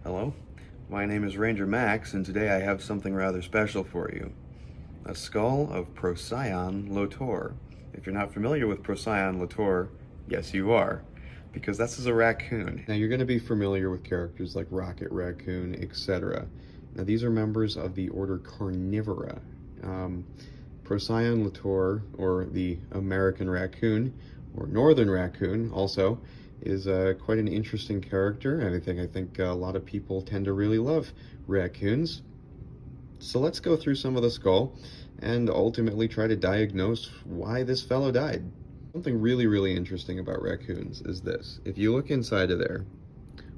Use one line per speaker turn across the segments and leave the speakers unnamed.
Hello, my name is Ranger Max, and today I have something rather special for you. A skull of Procyon lotor. If you're not familiar with Procyon lotor, yes you are, because this is a raccoon. Now you're going to be familiar with characters like rocket raccoon, etc. Now these are members of the order Carnivora. Procyon lotor, or the American raccoon, or northern raccoon also, is quite an interesting character, and I think a lot of people tend to really love raccoons. So let's go through some of the skull and ultimately try to diagnose why this fellow died. Something really interesting about raccoons is this. If you look inside of there,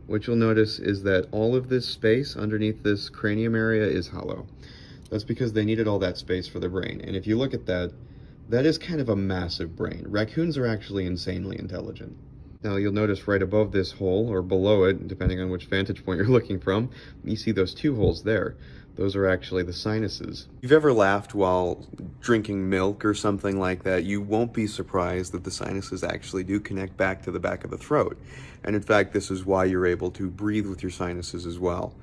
what you'll notice is that all of this space underneath this cranium area is hollow. That's because they needed all that space for the brain. And if you look at that, that is kind of a massive brain. Raccoons are actually insanely intelligent. Now you'll notice right above this hole, or below it, depending on which vantage point you're looking from, you see those two holes there. Those are actually the sinuses. If you've ever laughed while drinking milk or something like that, you won't be surprised that the sinuses actually do connect back to the back of the throat. And in fact, this is why you're able to breathe with your sinuses as well.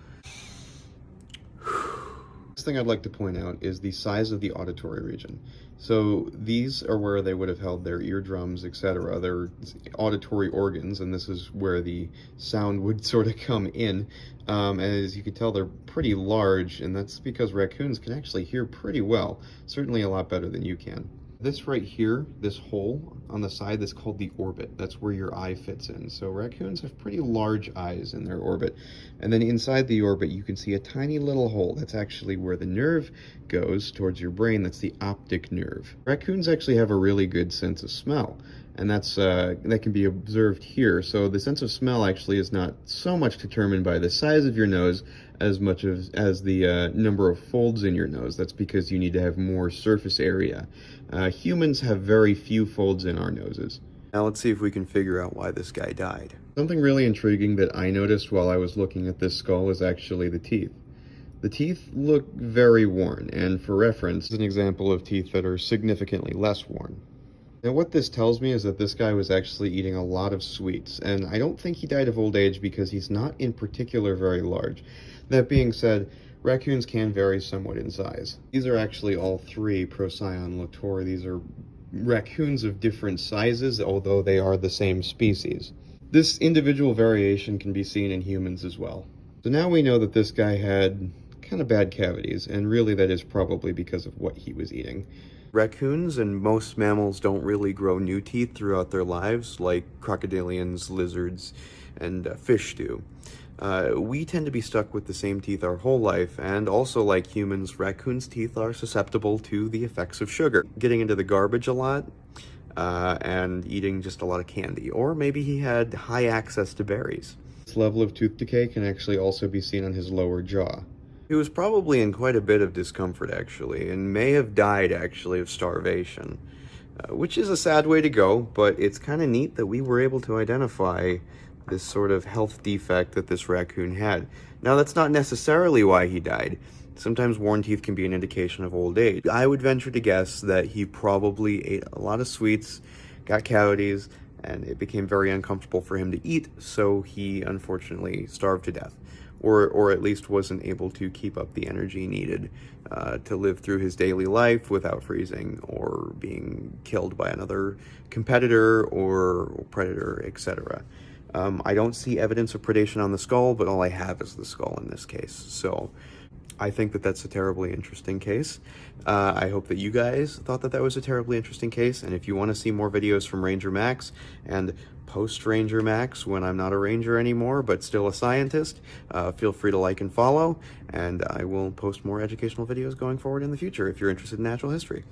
Next thing I'd like to point out is the size of the auditory region. So these are where they would have held their eardrums, etc., their auditory organs, and this is where the sound would sort of come in. And as you can tell, they're pretty large, and that's because raccoons can actually hear pretty well, certainly a lot better than you can. This right here, this hole on the side, that's called the orbit. That's where your eye fits in. So raccoons have pretty large eyes in their orbit. And then inside the orbit, you can see a tiny little hole. That's actually where the nerve goes towards your brain. That's the optic nerve. Raccoons actually have a really good sense of smell, and that can be observed here. So the sense of smell actually is not so much determined by the size of your nose as much as the number of folds in your nose. That's because you need to have more surface area. Humans have very few folds in our noses. Now let's see if we can figure out why this guy died. Something really intriguing that I noticed while I was looking at this skull is actually the teeth. The teeth look very worn, and for reference, is an example of teeth that are significantly less worn. Now what this tells me is that this guy was actually eating a lot of sweets, and I don't think he died of old age because he's not in particular very large. That being said, raccoons can vary somewhat in size. These are actually all three Procyon lotor. These are raccoons of different sizes, although they are the same species. This individual variation can be seen in humans as well. So now we know that this guy had kind of bad cavities, and really that is probably because of what he was eating. Raccoons and most mammals don't really grow new teeth throughout their lives like crocodilians, lizards, and fish do. We tend to be stuck with the same teeth our whole life, and also like humans, raccoons' teeth are susceptible to the effects of sugar. Getting into the garbage a lot, and eating just a lot of candy, or maybe he had high access to berries. This level of tooth decay can actually also be seen on his lower jaw. He was probably in quite a bit of discomfort actually, and may have died actually of starvation, which is a sad way to go, but it's kind of neat that we were able to identify this sort of health defect that this raccoon had. Now that's not necessarily why he died. Sometimes worn teeth can be an indication of old age. I would venture to guess that he probably ate a lot of sweets, got cavities, and it became very uncomfortable for him to eat, so he unfortunately starved to death. Or at least wasn't able to keep up the energy needed to live through his daily life without freezing or being killed by another competitor or predator, etc. I don't see evidence of predation on the skull, but all I have is the skull in this case. So I think that that's a terribly interesting case. I hope that you guys thought that that was a terribly interesting case, and if you want to see more videos from Ranger Max and post-Ranger Max when I'm not a ranger anymore but still a scientist, feel free to like and follow, and I will post more educational videos going forward in the future if you're interested in natural history.